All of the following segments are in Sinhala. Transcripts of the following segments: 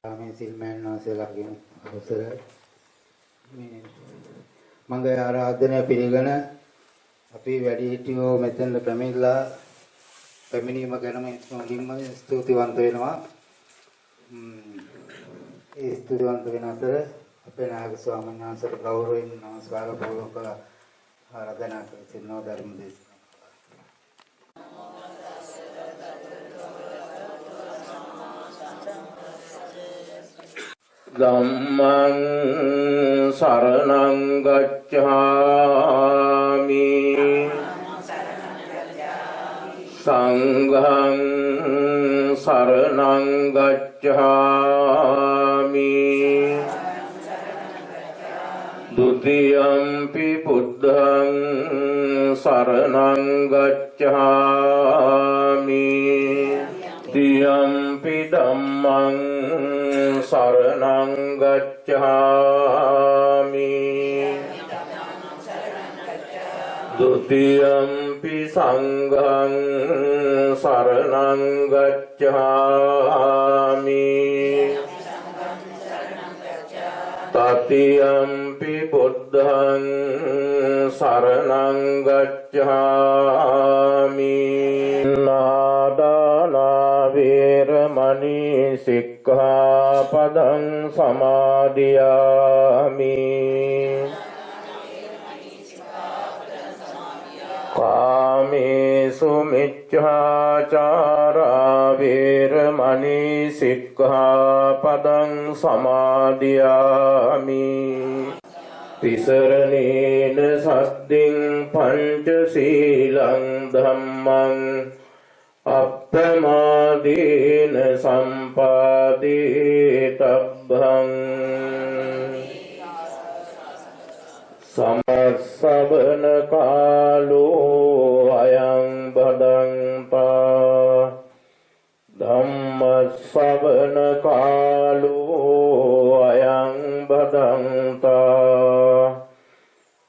මේ සිල්මෑන් වහන්සේලාගෙන් අවසර මේ මගේ ආරාධනය පිළිගෙන අපි වැඩිහිටියෝ මෙතෙන් පැමිණීම ගැන මුලින්ම ස්තුතිවන්ත වෙනවා. ඒ ස්තුතිවන්ත වෙන අතර අපේ නායක ස්වාමීන් වහන්සේට ගෞරවයෙන් නමස්කාර පූර්වක ආරාධනා කරනවා ධර්ම දේශනාව. ධම්මං සරණං ගච්ඡාමි සංඝං සරණං ගච්ඡාමි ဒုတိယံ පි බුද්ධං සරණං ගච්ඡාමි တတိယံ පි ධම්මං සරණං ගච්ඡාමි ဒုတိယံ පි සංඝං සරණං ගච්ඡාමි တတိယံ පි බුද්ධං සරණං ගච්ඡාමි නාදානා වේරමණී සික්ඛාපදං සමාදියාමි කාමේසු මිච්ඡාචාරා වේරමණී සික්ඛාපදං සමාදියාමි තිසරණේන සද්දින් පංචශීලං ධම්මං අප්පමාදීන සම්පාදේතබ්බං සමස්සවන කාලෝ අයං බදන්තා ධම්මස්සවන කාලෝ අයං බදන්තා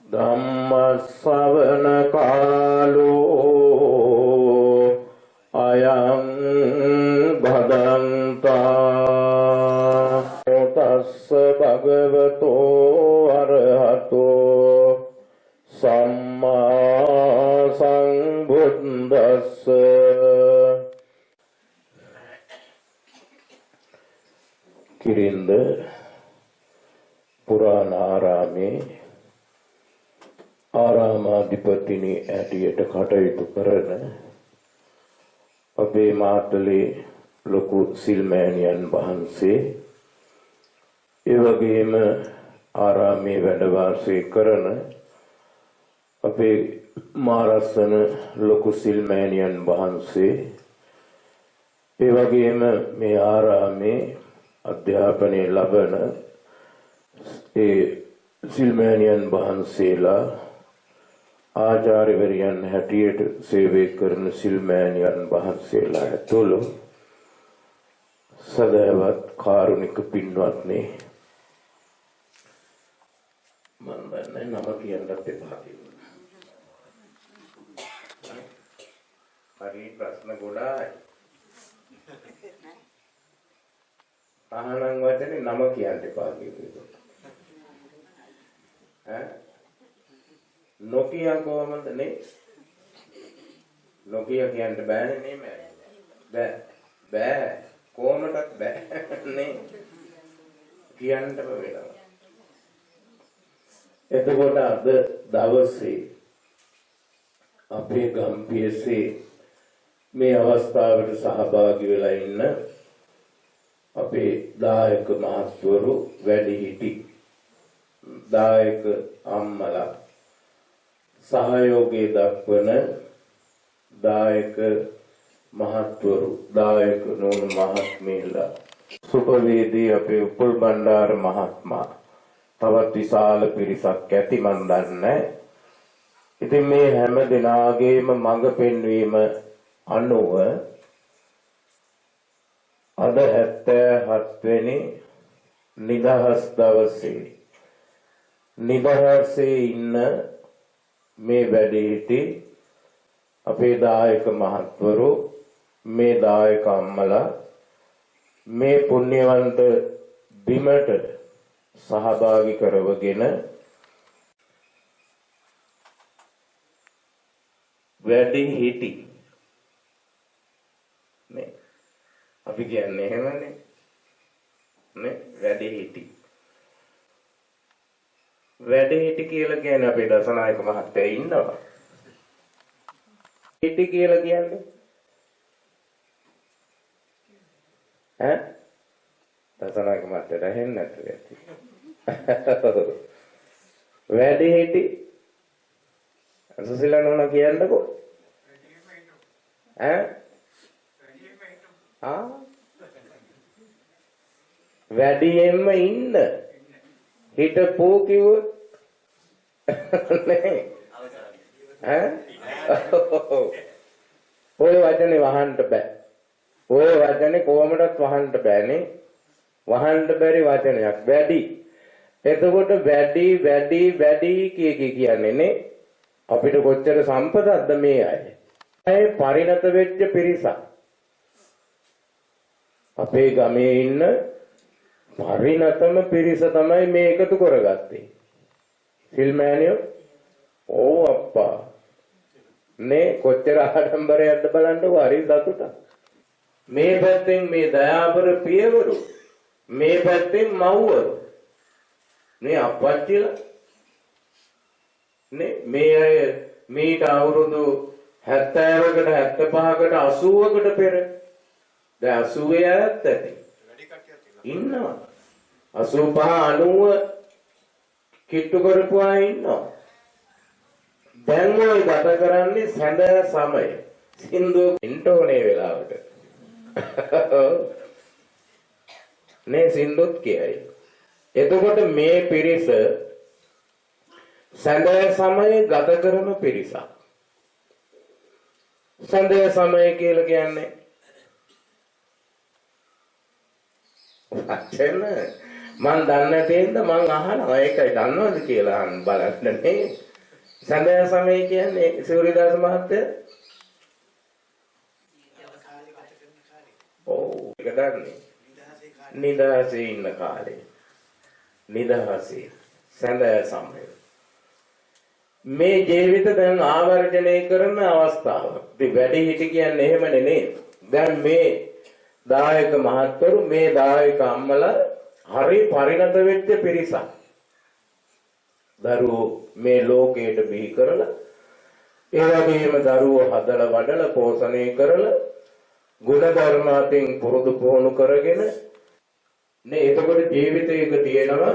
ධම්මස්සවන කාලෝ අයං භදන්තා තස්ස භගවතෝ අරහතෝ සම්මා සම්බුද්දස්ස කිරින්ද පුරාණාරාමේ ආරාමාධිපතිනි ඇටියට කටයුතු කරන අපේ මාතලේ ලොකු සිල්මෑණියන් වහන්සේ ඒ වගේම ආරාමේ වැඩ වාසය කරන අපේ මාරස්සන ලොකු සිල්මෑණියන් වහන්සේ ඒ වගේම මේ ආරාමේ අධ්‍යාපනය ලබන ඒ සිල්මෑණියන් වහන්සේලා ආචාර්යවරයන් හැටියට සේවය කරන සිල්මෑණියන් වහන්සේලා ඇතුළු සදහවත් කාරුණික පින්වත්නි මම දන්නේ නම කියන්නත් එපා හරි ප්‍රශ්න ගොඩායි අහනම් වචනේ නම කියන්න එපා කියනවා නොකිය කොහමද නේ නොකිය කියන්න බෑනේ නේ බෑ කොහොමදත් බෑ නේ කියන්නම වෙනවා එතකොට අද දවසේ අපේ ගම්පියසේ මේ අවස්ථාවට සහභාගී වෙලා ඉන්න අපේ දායක මහත්වරු වැඩිහිටි දායක අම්මලා සහයෝගය දක්වන දායක මහත්වරු දායක නෝන මහත්මීලා සුපවේදී අපේ උපුල් බණ්ඩාර මහත්මයා තවත් විශාල පිරිසක් ඇති මන් දන්නේ. ඉතින් මේ හැම දිනාගේම මඟ පෙන්වීම අනුව අද 77 වෙනි නිදහස් දවසේ නිදහසේ ඉන්න මේ වැඩිහිටි අපේ දායක මහත්වරු මේ දායක අම්මලා මේ පුණ්‍යවන්ත බිමට සහභාගී කරවගෙන වැඩි හිටි නේ අපි කියන්නේ එහෙමනේ නේ වැඩි හිටි කියලා කියන්නේ අපේ දසනායක මහත්තයා ඉන්නවා හිටි කියලා කියන්නේ ඈ දසනායක මහත්තයාට ඇහෙන්නේ නැද්ද වැඩි හිටි සුසිලා නෝනා කියන්නකෝ ඈ වැඩියෙන්ම ඉන්න හිටපෝ කිව්වොත් නේ ඈ ඔය වචනේ වහන්න බෑ ඔය වචනේ කොහොමදත් වහන්න බෑනේ වහන්න බැරි වචනයක් වැඩි එතකොට වැඩි කියන්නේ නේ අපිට කොච්චර සම්පතක්ද මේ අය පරිණත වෙච්ච පිරිසක් අපේ ගමේ ඉන්න පරිණතම පිරිස තමයි මේ එකතු කරගත්තේ සිල්මෑනියෝ ඕ අප්පා නේ කොච්චර ආඩම්බරයක්ද බලන්නකෝ හරි සතුටක් මේ පැත්තෙන් මේ දයාබර පියවරු මේ පැත්තෙන් මව්වරු මේ අප්පච්චිලා නේ මේ අය මීට අවුරුදු 70කට 75කට 80කට පෙර දැන් 80 ඈත් ඇති ඉන්නවා 85 90 කිට්ටු කරපු අය ඉන්නවා දැන් ඔය ගත කරන්නේ සඳ සමය සින්දුව ඉන්ටෝනේ වෙලාවට නේ සින්දුත් කියයි එතකොට මේ පිරිස සඳ සමය ගත කරන පිරිසක් සඳ සමය කියලා කියන්නේ අච්චන මං දන්නේ තේන්ද මං අහනවා ඒකයි දන්නවද කියලා අහන්න බලන්න නේ සඳ සමය කියන්නේ සූරිදාස මහත්තයා ඔව් ඒක දන්නේ නිදහසේ ඉන්න කාලේ නිදහසේ සඳ සමය මේ ජීවිත දැන් ආවර්ජනය කරන අවස්ථාව. ඉතින් වැඩි හිටි කියන්නේ එහෙමනේ නේද? දැන් මේ දායක මහත්වරු මේ දායක අම්මලා හරි පරිණත වෙච්ච පිරිසක්. දරුවෝ මේ ලෝකයට බිහි කරලා ඒ වගේම දරුවෝ හදලා වඩලා පෝෂණය කරලා ගුණ ධර්ම අතින් පුරුදු පුහුණු කරගෙන නේ එතකොට ජීවිතයක තියෙනවා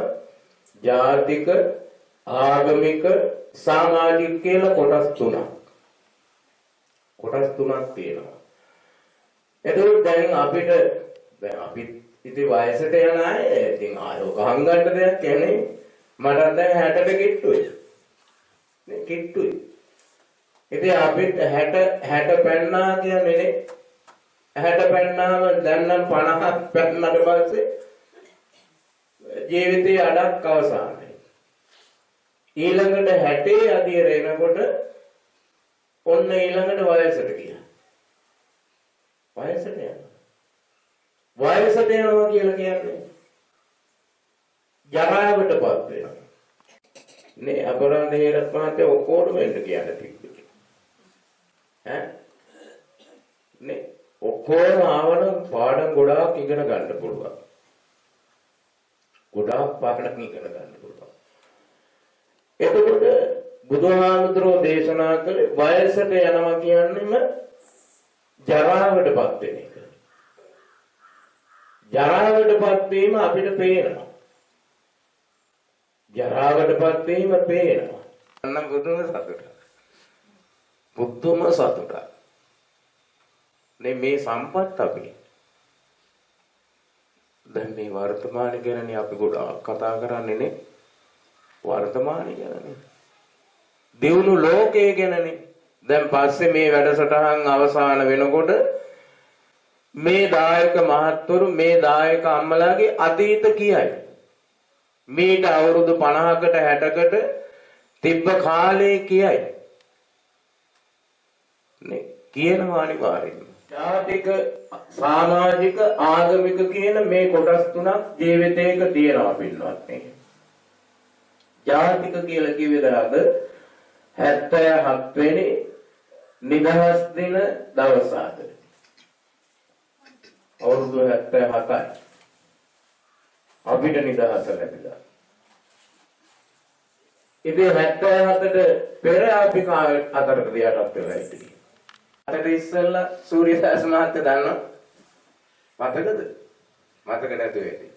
ජාතික ආගමික සමාජික කියලා කොටස් තුනක් තියෙනවා එතකොට දැන් අපිට දැන් අපි ඉතින් වයසට යන අය ඉතින් ආයෝක හංගන්න දෙයක් කියන්නේ මට දැන් 60ට කිට්ටුයි නේ කිට්ටුයි ඉතින් අපිට 60 පැන්නා කියන්නේ නේ 60 පැන්නාම දැන් නම් 50ක් පැන්නට පස්සේ ජීවිතේ අඩක් අවසానයි ඊළඟට 60 අදියර එනකොට ඔන්න ඊළඟට වයසට ගියා. වයසට යනවා කියලා කියන්නේ ජරාවටපත් වෙනවා. නේ අපරාධ හේරත් මහත්තයා ඔක්කොටම එන්න කියන්න තිබ්බේ. ඈ නේ ඔක්කොම ආවනම් පාඩම් ගොඩාක් ඉගෙන ගන්න පුළුවන්. එතකොට බුදුහාමුදුරෝ දේශනා කළේ වයසට යනවා කියන්නේම ජරාවටපත් වෙන එක. ජරාවටපත් වීම අපිට පේනවා. ජරාවටපත් වීම පේනවා. අන්න බුදුම සතුට. මේ සම්පත් අපි දැන් මේ වර්තමාන ගැනනේ අපි ගොඩාක් කතා කරන්නේ නේ වර්තමානය ගැනනේ දියුණු ලෝකයේ ගැනනේ දැන් පස්සේ මේ වැඩසටහන් අවසන් වෙනකොට මේ දායක මහත්වරු මේ දායක අම්මලාගේ අතීත කියයි මීට අවුරුදු 50කට 60කට තිබ්බ කාලේ කියයි නේ කියනවා අනිවාර්යෙන්ම ජාතික සමාජික ආගමික කියන මේ කොටස් තුනක් ජීවිතයක තියෙනවා පින්වත්නි. ජාතික කියලා කිව්වේ අද 77 වෙනි නිදහස් දින දවස අද. අවුරුදු 77යි. අපිට නිදහස ලැබිලා. ඉතින් 77ට පෙර අපි අතරට යටත් වෙලා ඉතින්. අතට ඉස්සෙල්ලා සූර්යදාස මහත්තයා දන්නව? මතකද? මතක නැතුව ඇති.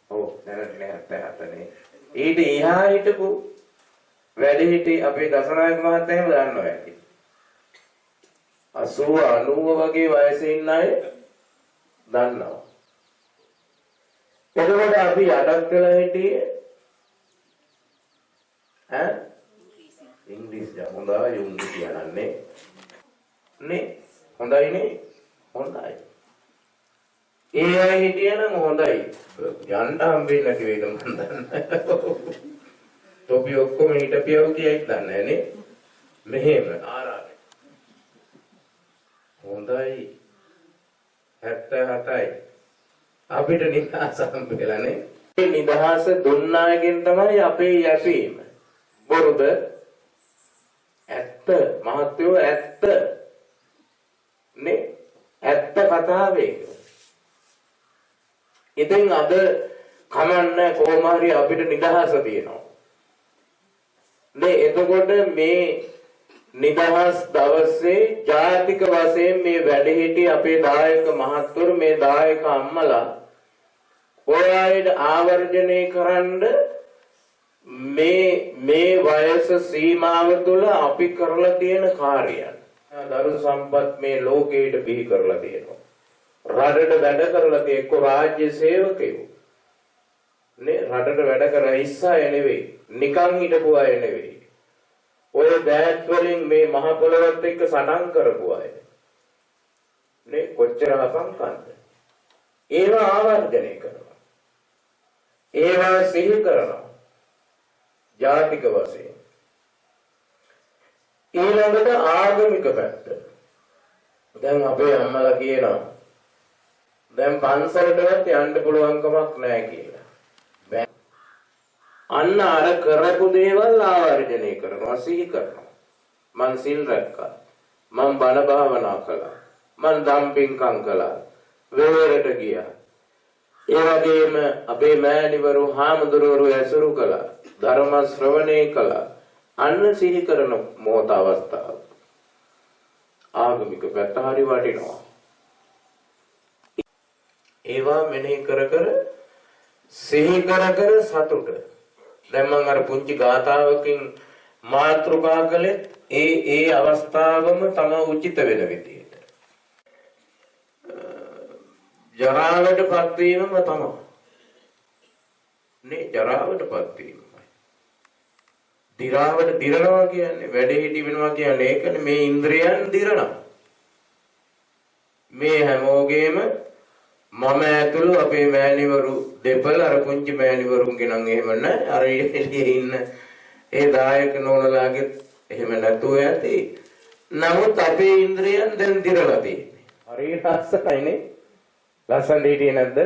ඔව් දැනන්නේ 77නේ. ඊට එහා හිටපු වැඩිහිටි අපේ දසනායක මහත්තයා එහෙම දන්නවා ඇති. 80 90 වගේ වයසේ ඉන්න අය දන්නවා. එතකොට අපි යටත් වෙලා හිටියේ ඈ ඉංග්‍රීසි හොඳයි උන්දි කියනන්නේ නේ හොඳයිනේ හොඳයි ඒ අය හිටියනම් හොඳයි යන්න හම්බෙන්නේ නැති වේද මන් දන්නේ තොපි ඔක්කොම හිටපියව කියයි දන්නේ නේ මෙහෙම ආරාමේ හොඳයි 77යි අපිට නිදහස හම්බෙලානේ මේ නිදහස දුන්නාගෙන් තමයි අපේ යැපීම බොරුද ඇත්ත මහත්වෝ ඇත්ත නේ ඇත්ත කතාවේ ඉතින් අද කමන්න කොහොම හරි අපිට නිදහස තියෙනවා නේ එතකොට මේ නිදහස් දවසේ ජාතික වශයෙන් මේ වැඩහිටි අපේ දායක මහත්වරු මේ දායක අම්මලා ඔයාලට ආවර්ජනය කරන්න මේ වයස සීමාව තුළ අපි කරලා තියෙන කාර්යයන් දරු සම්පත් මේ ලෝකයට බිහි කරලා තියෙනවා රටට වැඩ කරලා තියෙ එක්ක රාජ්‍ය සේවකයෝ නේ රටට වැඩ කර ඉස්සය නෙවෙයි නිකන් හිටපු අය නෙවෙයි ඔය බෑට් වලින් මේ මහ පොළොවත් එක්ක සටන් කරපු අය නේ කොච්චර අපංකන්ද ඒවා ආවර්ජනය කරනවා ඒවා සිහි කරනවා ජාතික වශයෙන් ඊළඟට ආගමික පැත්ත දැන් අපේ අම්මලා කියනවා දැන් පන්සලටවත් යන්න පුළුවන් කමක් නැහැ කියලා බෑ අන්න අර කරපු දේවල් ආවර්ජනය කරනවා සිහි කරනවා මං සිල් රැක්කා මං බණ භාවනා කළා මං දම් පින්කම් කළා වෙහෙරට ගියා ඒ වගේම අපේ මෑණිවරු හාමුදුරුවරු ඇසුරු කළා ධර්ම ශ්‍රවණය කළා අන්න සිහි කරන මොහොත අවස්ථාව ආගමික පැත්ත හරි වටිනවා ඒවා මෙනෙහි කර කර සිහි කර කර සතුට දැන් මම අර පුංචි ගාථාවකින් මාතෘකා කළේ ඒ අවස්ථාවම තම උචිත වෙන විදිහට ජරාවටපත් වීමම තමයි නේ ජරාවටපත් වීම දිරාවට දිරනවා කියන්නේ වැඩහිටි වෙනවා කියන්නේ ඒකනේ මේ ඉන්ද්‍රියන් දිරනවා මේ හැමෝගෙම මම ඇතුළු අපේ මෑණිවරු දෙපළ අර පුංචි මෑණිවරුන්ගේ නම් එහෙම නැහැ අර එළියේ ඉන්න ඒ දායක නෝනලාගේ එහෙම නැතුව ඇති නමුත් අපේ ඉන්ද්‍රියන් දැන් දිරලා තියෙන්නේ හරි ලස්සනයිනේ ලස්සන දෙයක් නැද්ද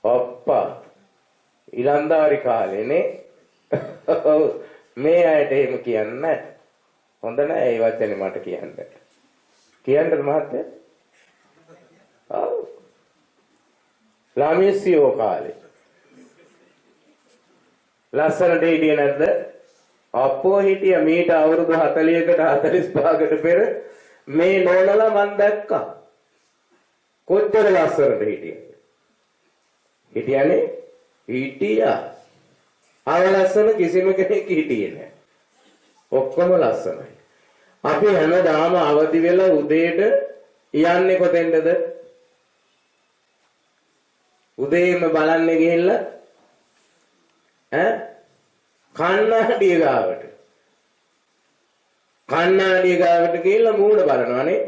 ඔප්පා ඉලන්දාරි කාලේනේ ඔව් මේ අයට එහෙම කියන්නේ හොඳ නෑ ඒ වචනේ මට කියන්නද මහත්තයා ඔව් ළමයිසියෝ කාලේ ලස්සන දෙයක් නැද්ද අපෝ හිටිය මීට අවුරුදු 40කට 45කට පෙර මේ නෝනලා මන් දැක්කා කොච්චර ලස්සනද හිටියනේ හිටියා අර ලස්සන කිසිම කෙනෙක් හිටියේ නැහැ ඔක්කොම ලස්සනයි අපි හැමදාම අවදි වෙලා උදේට යන්නේ කොතෙන්ද උදේම බලන්න ගිහිල්ලා ඈ කන්නාඩිය ගාවට ගිහිල්ලා මූණ බලනවානේ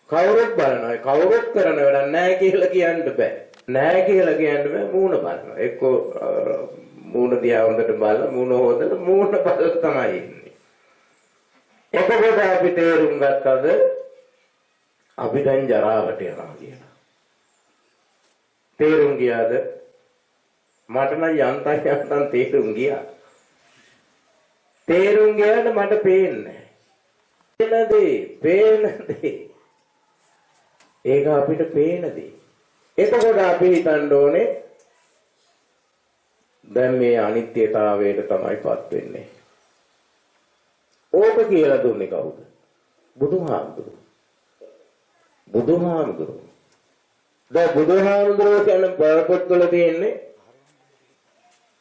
කවුරුත් බලනවා කවුරුත් කරන වැඩක් නැහැ කියලා කියන්න බෑ මූණ බලනවා එක්කෝ මූණ දිහා හොඳට බලලා මූණ හොදලා මූණ බලලා තමයි ඉන්නේ එතකොට අපි තේරුම් ගත්තද අපි දැන් ජරාවට යනවා කියලා. තේරුම් ගියාද? මට නම් යන්තම් තේරුම් ගියා. තේරුම් ගියාට මට පේන්නේ පේනදී ඒක අපිට පේනදී. එතකොට අපි හිතන්න ඕනේ දැන් මේ අනිත්‍යතාවයට තමයිපත් වෙන්නේ. ඕක කියලා දුන්නේ කවුද? බුදුහාමුදුරුවෝ. බුදුහාමුදුරුවෝ. දැන් බුදුහාමුදුරුවෝ කියන පරපොත් වල තියෙන්නේ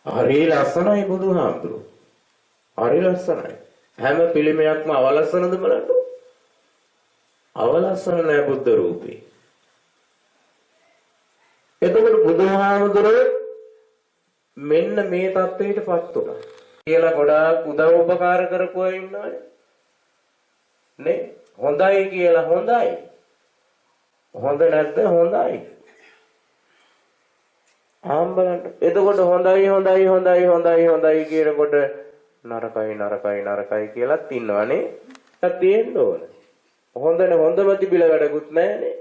හරි ලස්සනයි බුදුහාමුදුරුවෝ. හරි ලස්සනයි. හැම පිළිමයක්ම අවලස්සනද බලන්න. අවලස්සන නෑ බුද්ධ රූපේ. එතකොට බුදුහාමුදුරුවෝ මෙන්න මේ தത്വයටපත් වුණා. කියලා ගොඩාක් උදව් උපකාර කරපු අය ඉන්නවනේ. නේ? හොඳයි කියලා හොඳයි. හොඳ නැද්ද හොඳයි. ආම්බලන්න. එතකොට හොඳයි කියනකොට නරකයි කියලාත් ඉන්නවනේ. ඒක තියෙන්න ඕන. හොඳම තිබිලා වැඩකුත් නැහනේ.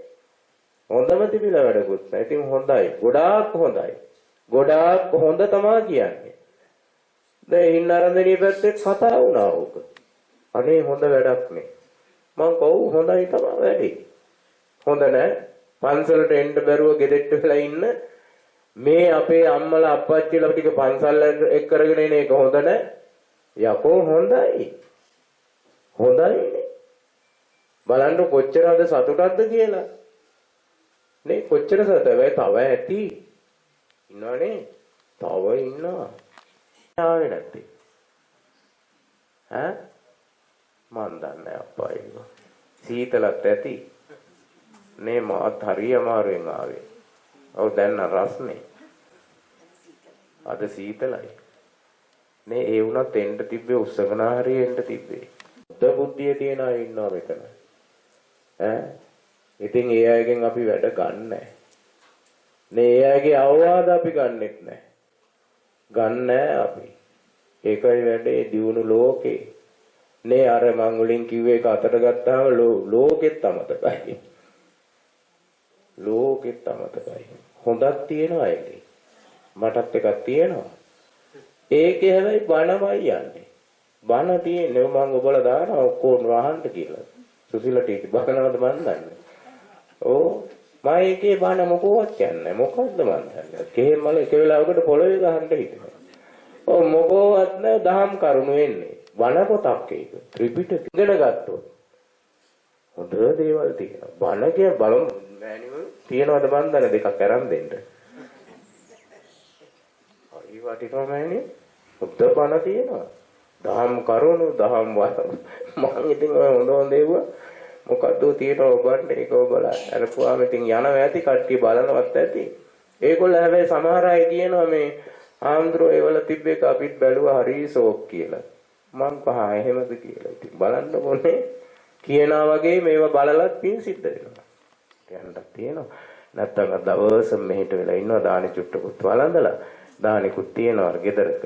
හොඳම තිබිලා වැඩකුත් නැහැ. ඉතින් හොඳයි. ගොඩාක් හොඳයි. ගොඩාක් හොඳ තමයි කියන්නේ. දැන් ඉන්නරන්දේ පැත්තේ කතා වුණා ඕක. අනේ හොඳ වැඩක් නේ. මං කව් හොඳයි තමයි වැඩි. හොඳ නෑ. පන්සලට එන්න බැරුව ගෙදෙට්ට වෙලා ඉන්න මේ අපේ අම්මලා අප්පච්චිලා ටික පන්සල් එක් කරගෙන එන එක හොඳ නෑ. යකෝ හොඳයි. හොඳයිනේ. බලන්න කොච්චර අද සතුටක්ද කියලා. නේ කොච්චර සතුටද? තව ඇති. ඉන්නවනේ. තව ඉන්නවා. ආවේ නැත්තේ. ඈ මන් දන්නේ අප්පා ඒක. සීතලත් ඇති. නේ මාත් හරිය අමාරුවෙන් ආවේ. ඔව් දැන් රස්නේ. අද සීතලයි. නේ ඒ වුණත් එන්න තිබ්බේ උස්සගෙන හරිය එන්න තිබ්බේ. බුද්ධිය තියන අය ඉන්නවා මෙතන. ඈ ඉතින් ඒ අයගෙන් අපි වැඩ ගන්නෑ. නේ ඒ අයගේ අවවාද අපි ගන්නෙත් නෑ. ගන්නෑ අපි. ඒකයි වැඩේ දියුණු ලෝකේ. නේ අර මං වලින් කිව්වේ එක අතට ගත්තාම ලෝකෙත් අමතකයි. ලෝකෙත් අමතකයි. හොඳක් තියෙනවා ඒකේ. මටත් එකක් තියෙනවා. ඒකේ හැබැයි බණමයි යන්නේ. බණ තියෙන්නේ මං ඔබලා දානවා ඔක්කොම වහන්න කියලා. සුසිලට ඉති බනවද මන් දන්නේ. ඕ මම ඒකේ බණ මොකවත් කියන්නේ මොකද්ද මන් දන්නේ. කෙහෙමල එක වෙලාවකට පොළවේ ගහන්න හිටිනවා. ඔව් මොකවත් නැ දහම් කරුණු වෙන්නේ. බණ පොතක් ඒක. ත්‍රිපිටක ඉගෙන ගත්තොත් හොඳ දේවල් තියෙනවා. බණ කිය බලමු මෑණියෝ තියනවද මන් දන්නේ දෙකක් අරන් දෙන්න. හරි වටිනවා මෑණියෝ. හොඳ බණ තියෙනවා. දහම් කරුණු දහම් වල මම ඉතින් හොඳ ඒවා මොකද්ද තියෙනවා ඔබන්ට ඒක ඔබලා අරපුවාම ඉතින් යනවා ඇති කට්ටිය බලනවත් ඇති. ඒගොල්ලෝ හැබැයි සමහර අය කියනවා මේ ආන්ද්‍රෝ ඒවල තිබ්බ එක අපිත් බැලුවා හරි ෂෝක් කියලා. මං පහ එහෙමද කියලා. ඉතින් බලන්න ඕනේ කියනා වගේ මේවා බලලත් පින් සිද්ධ වෙනවා. කියන්නත් තියෙනවා. නැත්තම් දවස් මෙහෙට වෙලා ඉන්නවා දානි චුට්ටකුත් වළඳලා දානිකුත් තියනවා ගෙදරක.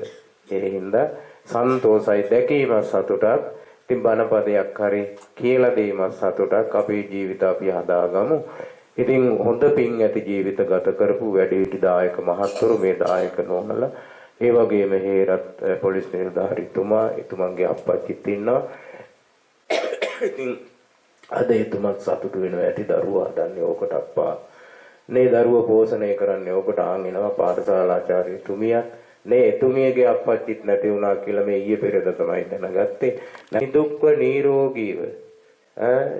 ඒ හින්දා සන්තෝසයි දැකීම සතුටක්. ඉතින් බණපදයක් හරි කියලා දීම සතුටක්. අපේ ජීවිත අපි හදාගමු. ඉතින් හොඳ පින් ඇති ජීවිත ගත කරපු වැඩිහිටි දායක මහත්වරු මේ දායක නෝනලා ඒ වගේම හේරත් පොලිස් නිලධාරීතුමා එතුමන්ගේ අප්පච්චිත් ඉන්නවා. ඉතින් අද එතුමත් සතුටු වෙනවා ඇති දරුවා හදන්නේ ඕකට අප්පා. මේ දරුවා පෝෂණය කරන්නේ ඕකට ආන් එනවා පාඨශාලාචාර්යතුමියක්. නේ එතුමියගේ අප්පච්චිත් නැති වුණා කියලා මේ ඊයේ පෙරේද තමයි දැනගත්තේ. නිදුක්ව නිරෝගීව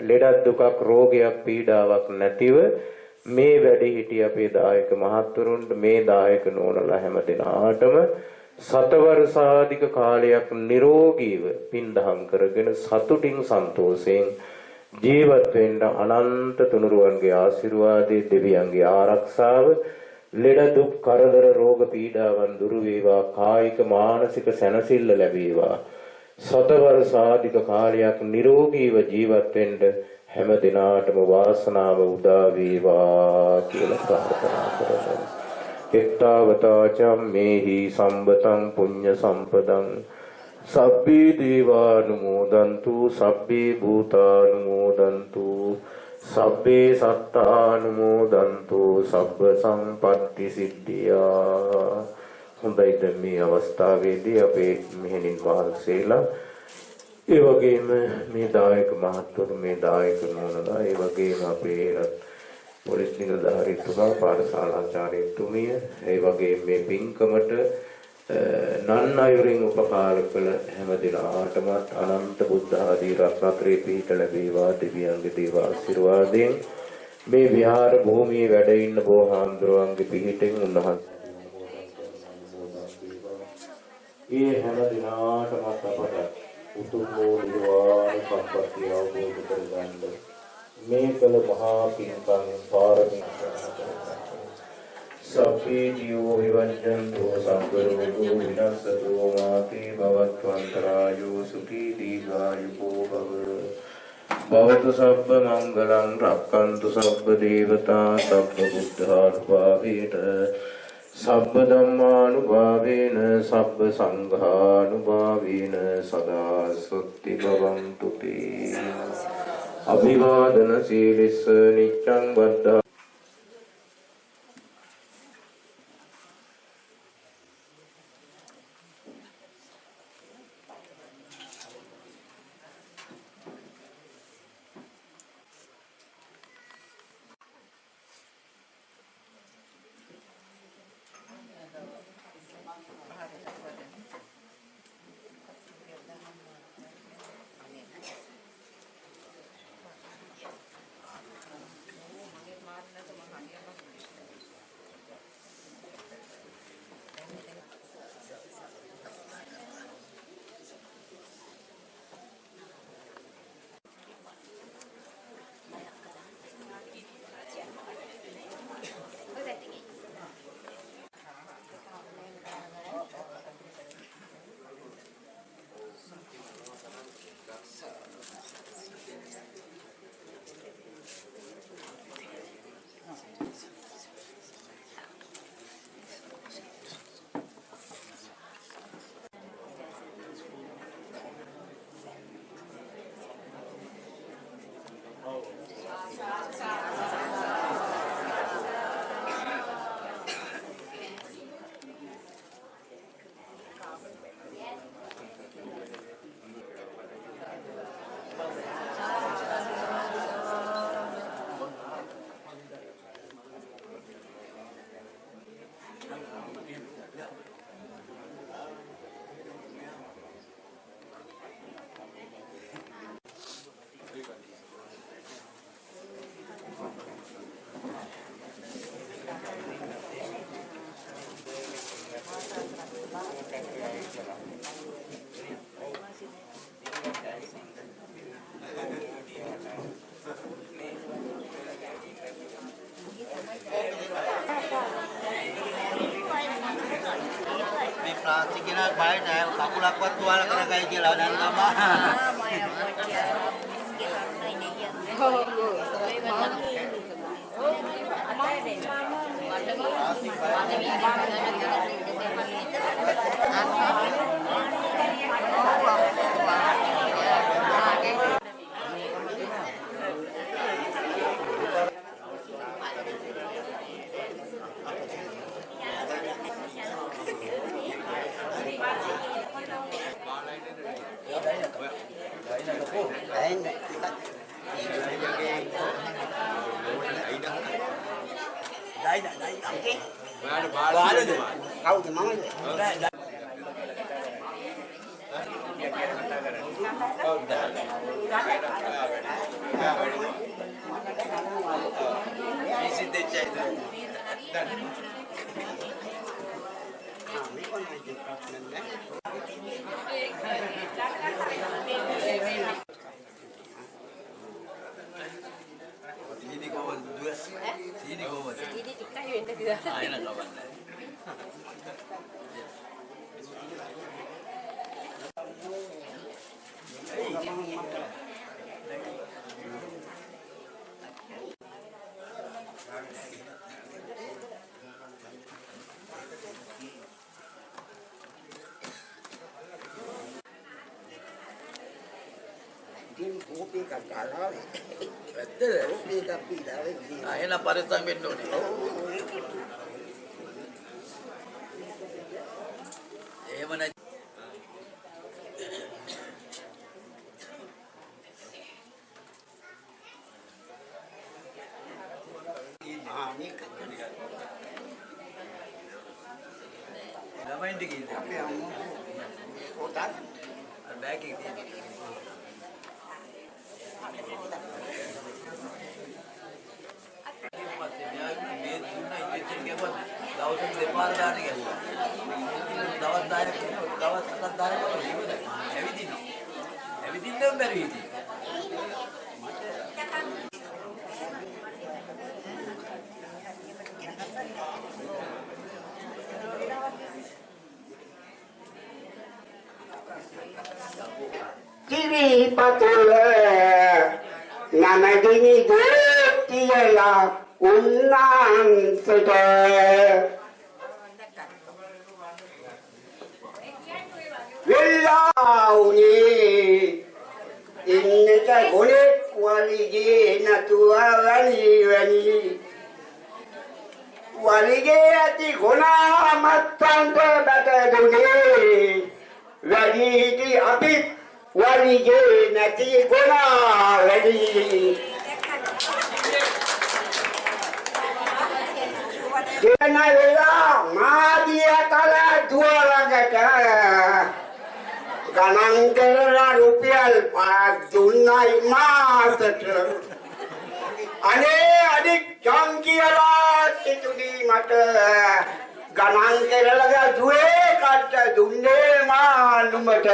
ලෙඩක් දුකක් රෝගයක් පීඩාවක් නැතිව මේ වැඩි හිටිය අපේ දායක මහත්වරුන්ට මේ දායක නෝනලා හැම දිනාටම සතවර්ෂාධික කාලයක් නිරෝගීව පින්දහම් කරගෙන සතුටින් සන්තෝෂයෙන් ජීවත් වෙන්න අනන්ත තුනුරුවන්ගේ ආශිර්වාදයේ දෙවියන්ගේ ආරක්ෂාව ලෙඩ දුක් කරදර රෝග පීඩාවන් දුරු වේවා කායික මානසික සැනසෙල්ල ලැබේවා සතවර්ෂාධික කාලයක් නිරෝගීව ජීවත් වෙන්න හැම දිනාටම වාසනාව උදා වේවා කියලා ප්‍රාර්ථනා කරනවා. එත්තාවතාචම් මේහි සම්බතං පුඤ්ඤ සම්පදං සබ්බේ දේවානුමෝදන්තු සබ්බේ භූතානුමෝදන්තු සබ්බේ සත්තානුමෝදන්තු සබ්බ සම්පත්ති සිද්ධියා. හොඳයි, දැන් මේ අවස්ථාවේදී අපේ මෙහෙණින් වහන්සේලා ඒ වගේම මේ දායක මහත්වරු, මේ දායක නෝනලා, ඒ වගේම අපේ පොලිස් නිලධාරීතුමා, පාඨශාලාචාර්යතුමිය, ඒ වගේම මේ පින්කමට නන් අයුරින් උපකාර කළ හැම දිනාටම අනන්ත බුද්ධ ආදී රත්නත්‍රේ පිහිට ලැබේවා. දෙවියන්ගේ දේව ආශිර්වාදයෙන් මේ විහාර භූමියේ වැඩ ඉන්න බෝහාමුදුරුවන්ගේ පිහිටෙන් උන්වහන්සේ ඒ හැම දිනාටම අපට උතුම් වූ නිර්වාණ සම්පත්තිය අවබෝධ කරගන්න මේ කළ මහා පින්කම් පාරමී සබ්බේ ජීවෝ විවංජන්තු සබ්බ රෝගෝ විනස්සතු මාතේ භවත්වන්තරායෝ සුඛී දීඝායුකෝ භව භවතු සබ්බ මංගලං රක්ඛන්තු සබ්බ දේවතා සබ්බ බුද්ධානුභාවේන සබ්බ ධම්මානුභාවේන සබ්බ සංඝානුභාවේන සදා සුත්ති භවන්තු තේ. අභිවාදන සීලිස්ස නිච්ඡං වද්දා. Sikina baik saya kakulak buat tual kena kayak jalan dan lama. Kau di mana? Sini kawan dua. Sini kawan. Ini dikayu itu dia. Ayo nak kawan. ඉතින් කෝපි එකක් ගන්නවා. ඇත්තද? කෝපි එකක් පීලා වෙන්නේ. එහෙනම් පරිස්සම් වෙන්න ඕනේ. එහෙම නැත්නම් ළමයින්ට කීයද? අපේ අම්මා පොතක් අර බෑග් එකේ තියෙන. මේ දුන්න ඉන්ජෙක්ෂන් ගියපුවා දවසට දෙපාර දාන්න කියලා. දවස් 10ක් දවස් 7ක් දානවා ඉවරයි. ඇවිදින්න. ඇවිදින්නම් බැරි ඉතින්. කිරි පතුල නනදිනි දෙතියලා උන්නාන්සට වෙලාවුනේ ඉන්නක ගොනෙක් වලිගේ නතුව වැනි වලිගේ ඇති ගොනා මත්තන්ට බැටදුනේ වැඩිහිටි අපිත් වලිගේ නැති ගොනා වැඩි දෙන වෙලා මාදිය කල දුවලකට ගණන් කරලා රුපියල් 5 දුන්නයි මාසට අනේ අනික් ජම් කියලා තිතුනි මට ගණන් කරලා දුවේ කට දුන්නේ මානුමට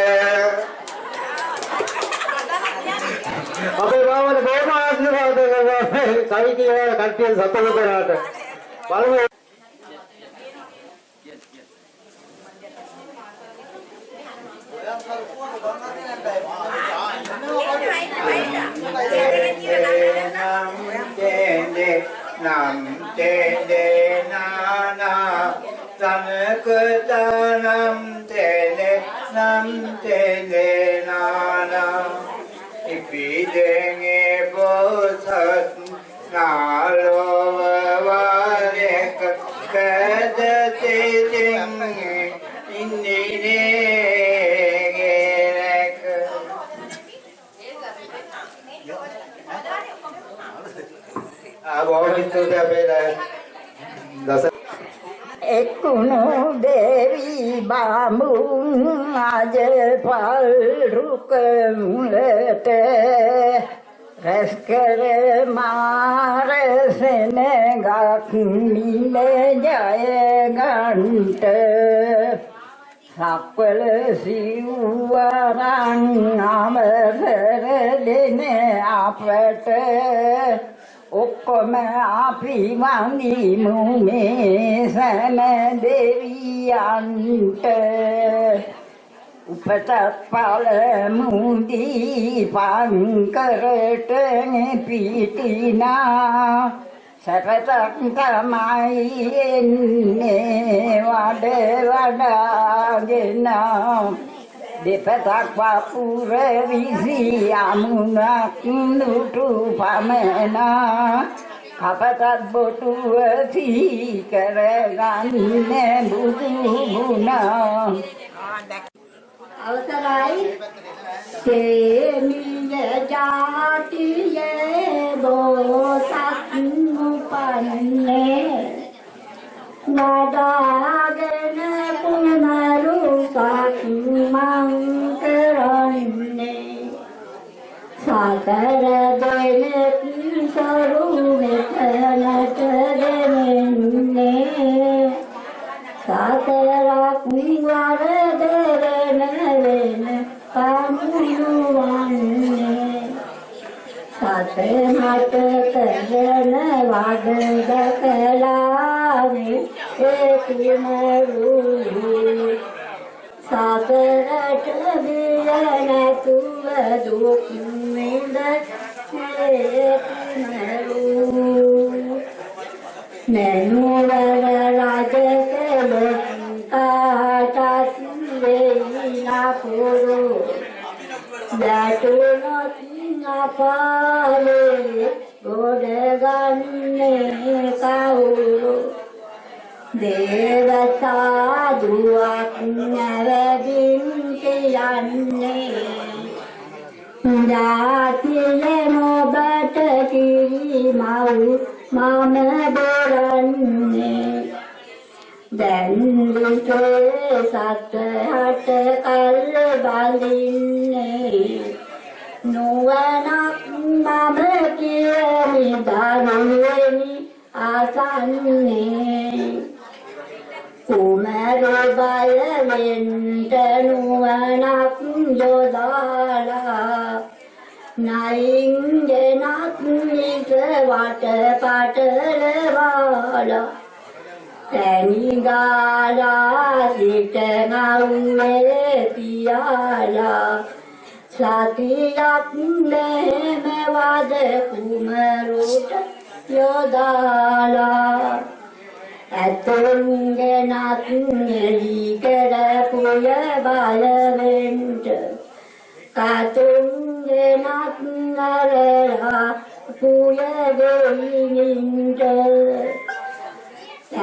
අපේ ගාමේ බොහොම ආශිර්වාද කරනවා කයි කියලා කට්ටිය සතුටු කරාට බලමු nam tene nana samkata nam tene nana ipidenge bosat nalovarek kadate tenge innine Ekunu devi bambung aja pal rukelete reskere mare senegak mile jaya gante sapel siwaran amer dene apete ඔක්කොම අපි වඳිමු මේ සෑම දෙවියන්ට උපතත් පළමුදී පංකරට පිටිනා සැපතක් තමයි එන්නේ වඩ වඩාගෙන දෙපතක් වපුර විසි අමුණක් දුටු පමණා කපතත් බොටුව සීකර ගන්න බුදු ගුණා අවසරයි තේමිය ජාතියේ බෝසත් උපන්නේ නඩාගෙන පුනරු සක්මන් කරන්නේ සතර දෙනෙක් සරු මෙතනට දෙන්නේ සතරක් නිවර දෙරණ වෙන පමුණුවන්නේ සතමත කරන වඩ දකලානේ ඒකිමරු සතරට දියනතුව දුක් විඳ ඒකිමරු නනුවර රජකල කාටත් වේනා පුරු දැතුනොත් අපායේ ගොඩ ගන්නේ කවුරු දේවතා දුවක් නැවදින් කියන්නේ ජාතියේ නොබට කිරි මව් මම දරන්නේ දැන් විසේ සත හට කල් බඳින්නේ නුවණක් මම කියමි දරුවෙනි ආසන්නේ කුමර බලෙන්ට නුවණක් යොදාලා නයින් ගෙනත් විස වට පටලවාලා තැනි ගාලා සිට ගවුමේ තියාලා සතියක් මෙහෙම වද කුමරුට යොදාලා ඇතුන්ගේ නත්නෙලි කරපුය බලවෙන්ට කතුන්ගේ නත්නරලා පුය වෙයිනින්ට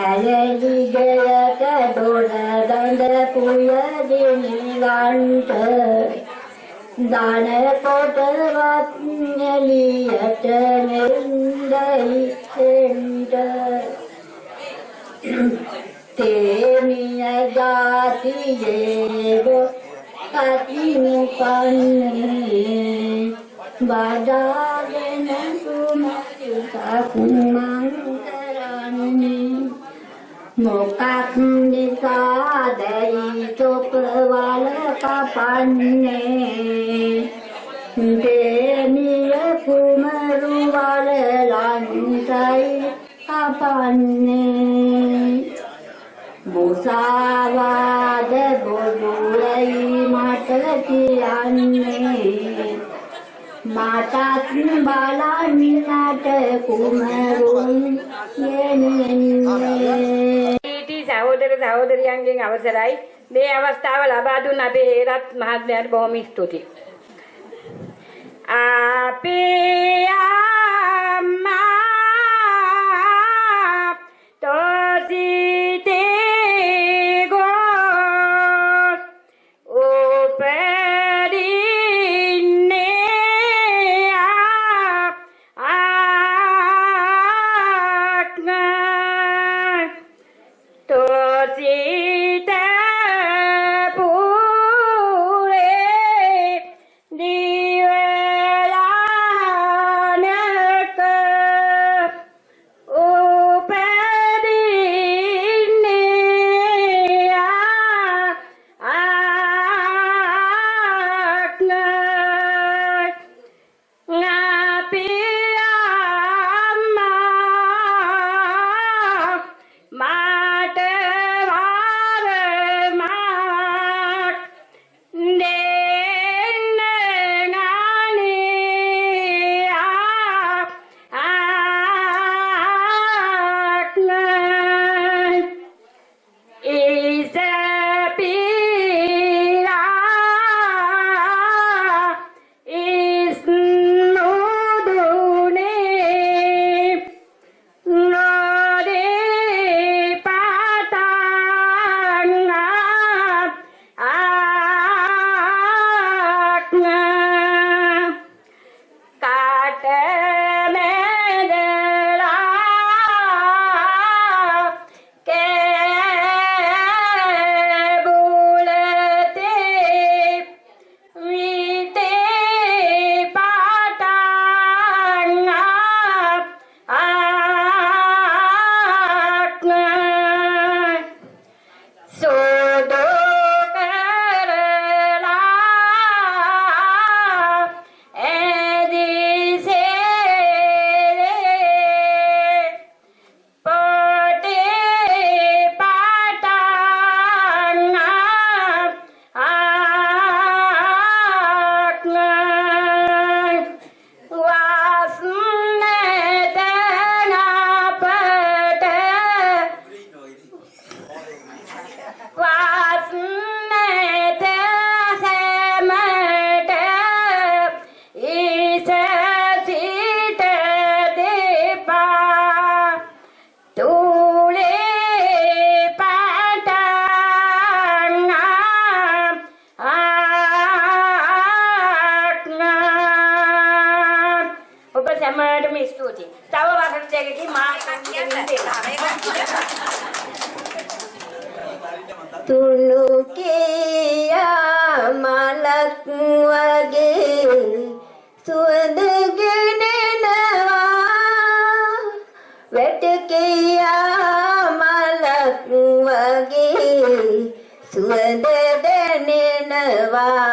ඇලෙලිගයක දොර දඳ පුය දිනිලන්ට දාන කොටවත් එලියට නෙන්දයි එන්ට තේමිය ජාතියේ කතිනු පන්නේ බඩාගෙන කුමරුසක් මං කරන්නේ මොකක් නිසාදයි චොපවල කපන්නේ තේමිය කුමරු වල ලන්සයි කපන්නේ මුසාවාද බොදුයි මට කියන්නේ මටත් බලන්නට කුමරුන් යන්නේ සහෝදර සහෝදරියන්ගෙන් අවසරයි මේ අවස්ථාව ලබා දුන්න අපේ හේරත් මහත්මයාට බොහොම ස්තුතියි. අපේ අම්මා තොසිතේ ගොස් උපදින්නේ ආත්මා තොසිත පුරේ දිවලානක බොහොම ස්තුතියි. තව වසර දෙකකින් මා තුනු කියා මලක් වගේ සුවඳ ගෙනෙනවා වැටකියා මලක් වගේ සුවඳ දැනෙනවා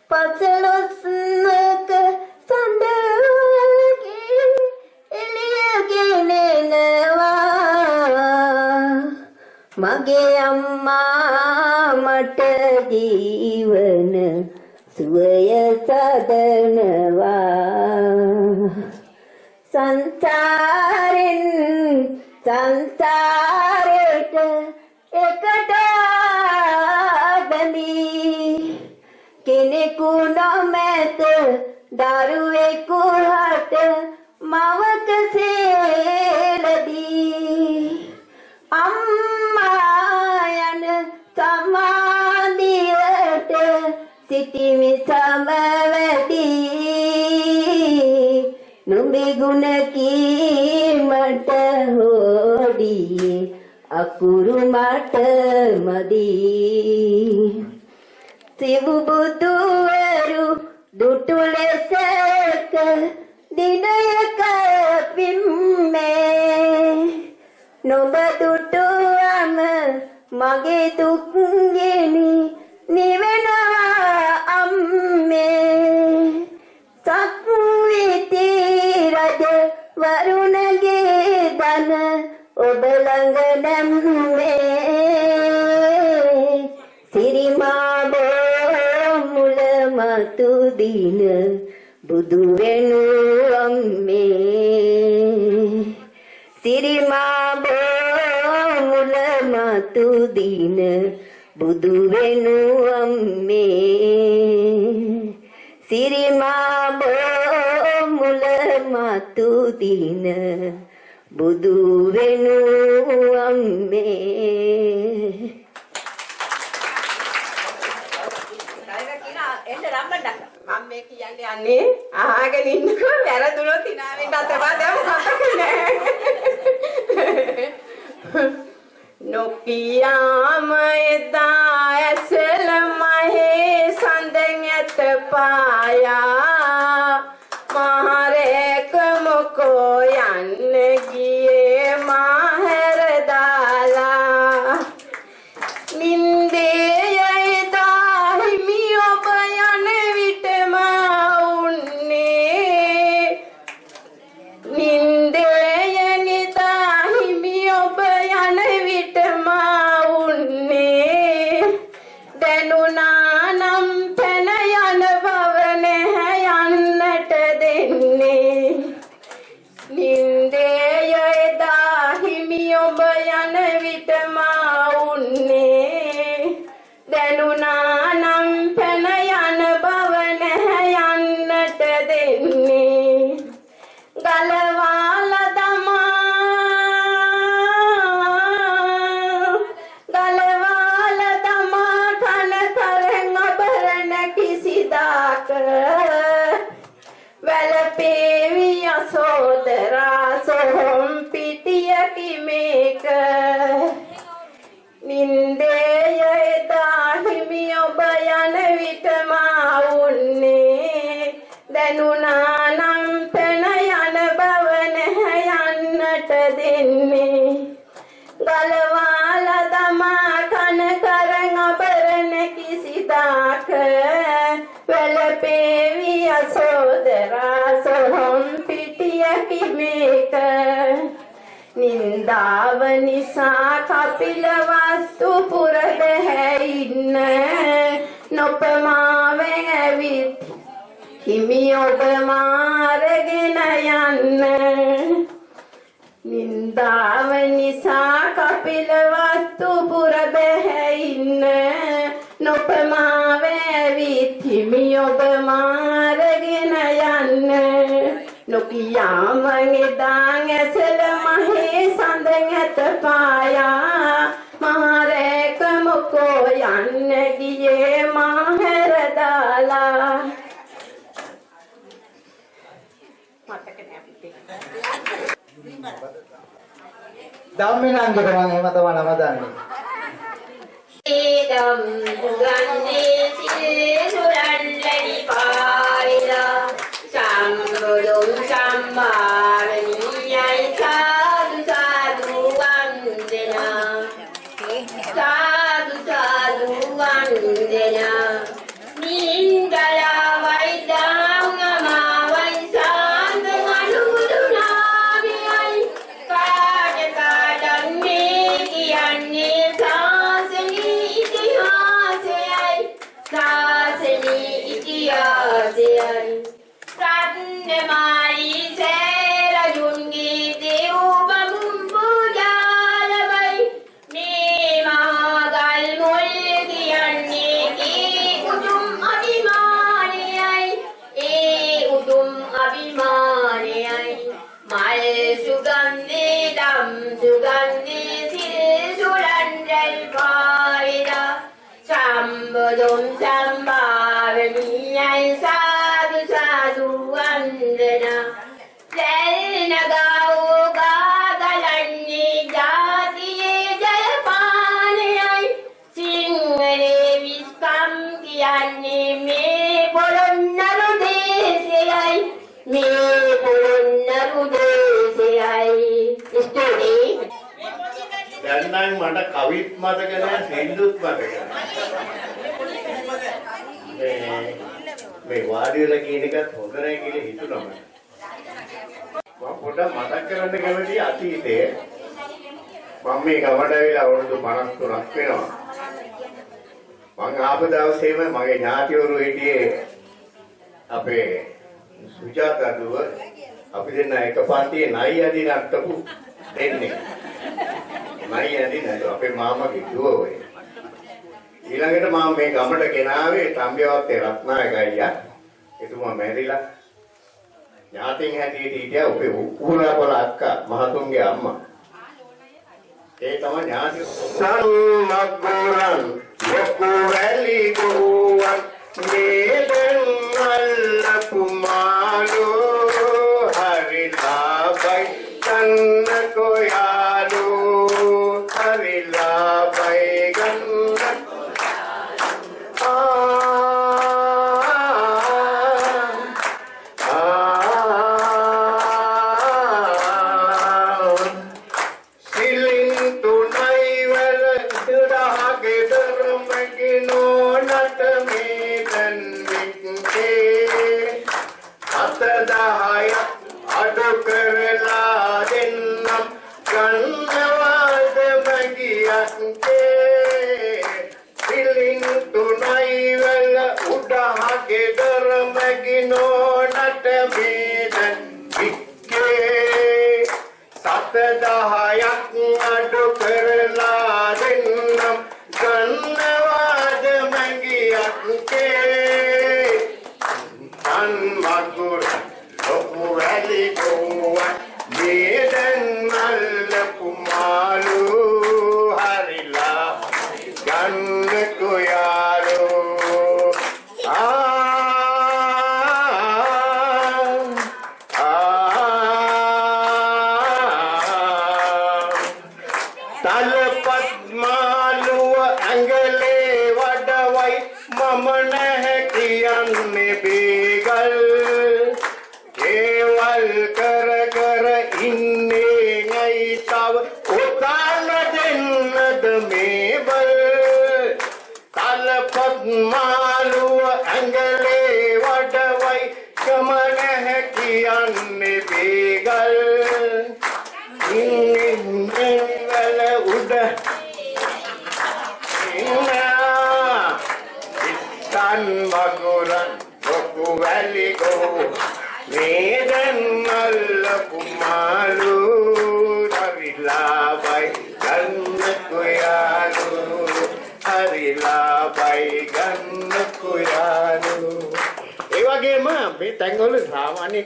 පසළොස්වක සඳ වගේ එළිය ගෙනෙනවා මගේ අම්මා මට ජීවන සුවය සදනවා සංසාරෙන් සංසාරයට එකට බැඳී කෙනෙකු නොමැත දරුවෙකු හට මවක සේලදී අම්මා යන සමාධියට සිටිමි සමවැදී නුඹේ ගුණ කීමට හොඩියේ අකුරු මට මදී සිව් බුදුවරු දුටු ලෙසක දිනයක පිම්මේ නොබ දුටුවම මගේ දුක් ගෙනි නිවෙනවා අම්මේ සක්විති රජ වරුණගේ දන ඔබ ළඟ නැම්මේ සිරිමා මුල මතු දින බුදු වෙනු අම්මේ සිරිමා මුල මතු දින බුදු වෙනු අම්මේ සිරිමා මුල මතු දින බුදු වෙනු අම්මේ මම මේ කියන්නේ යන්නේ අහගෙන ඉන්නකෝ වැරදුනොත් hinaවෙන්න අතපා දැන් මතක නෑ නොකියාම එදා ඇසල මහේ සඳන් ඇත පායා මහරේක මොකෝ යන්න ගියේ මාහැර දාලා නින්දේ නින්දාවනිසා කපිල වස්තු පුරද හැඉන්න නොපමාවෙන් ඇවිත් හිමි ඔබ මාරගෙන යන්න නින්දාවනිසා කපිල වස්තු පුරද හැඉන්න නොපමාවෙන් ඇවිත් හිමි ඔබ මාරගෙන යන්න නොකියාම එදාන් ඇසල මහේ සඳන් ඇත පායා මහරේක මොකෝ යන්න ගියේ මාහැර දාලා ධම්මිනාංගට මම එහෙම තමයි නම දන්නේ. Idam gandhi sisurandani paila sambulum sambaraniyai sadhu sadhu vandena sadhu sadhu vandena nindala vaidanga vaisanda manudunaviyai kada kadan me kiyanne Sasani itihasayai Ratnamari Serajungi Devamum Pujalavai Ne Mahagal Mulkiyanne Ki Udum Abhimaniyai E Udum Abhimaniyai Mal Sugandhi Dam Sugandhi Silsulandal Paida Sambadum sambaraniyai sadhu sadhu vandana Selna gau gagalanni jatiye jayapanayai Singhale viskam kiyanne me polonnaru desayai Me polonnaru desayai Story දැන් නම් මට කවිත් මතක නැහැ සින්දුත් මතක නැහැ. මේ වාඩි වෙලා කියන එකත් හොඳ නැහැ කියලා හිතුණා මම. මම පොඩ්ඩක් මතක් කරන්න කැමතියි අතීතයේ. මම මේ ගමට ඇවිල්ලා අවුරුදු 53ක් වෙනවා. මම ආපු දවසේම මගේ ඥාතිවරු හිටියේ අපේ සුජාතා දුව අපි දෙන්න එක පන්තියේ නයි අදින අට්ටපු දෙන්නේ. නයි අදින අපේ මාමගේ දුව ඔය. ඊළඟට මම මේ ගමට ගෙනාවේ තම්බියවත්තේ රත්නායක අයියා. එතුමා මැරිලා ඥාතින් හැටියට හිටියා අපේ උකුලාපල අක්කා මහතුන්ගේ අම්මා. ඒ තමයි ඥාති සම්මග්ගුරන් යකු වැලි ගුවන් මේදන් අල්ලපුමාලෝ හරිලාබයි කන්න කොයාලෝ හරිලාබයි ගන්න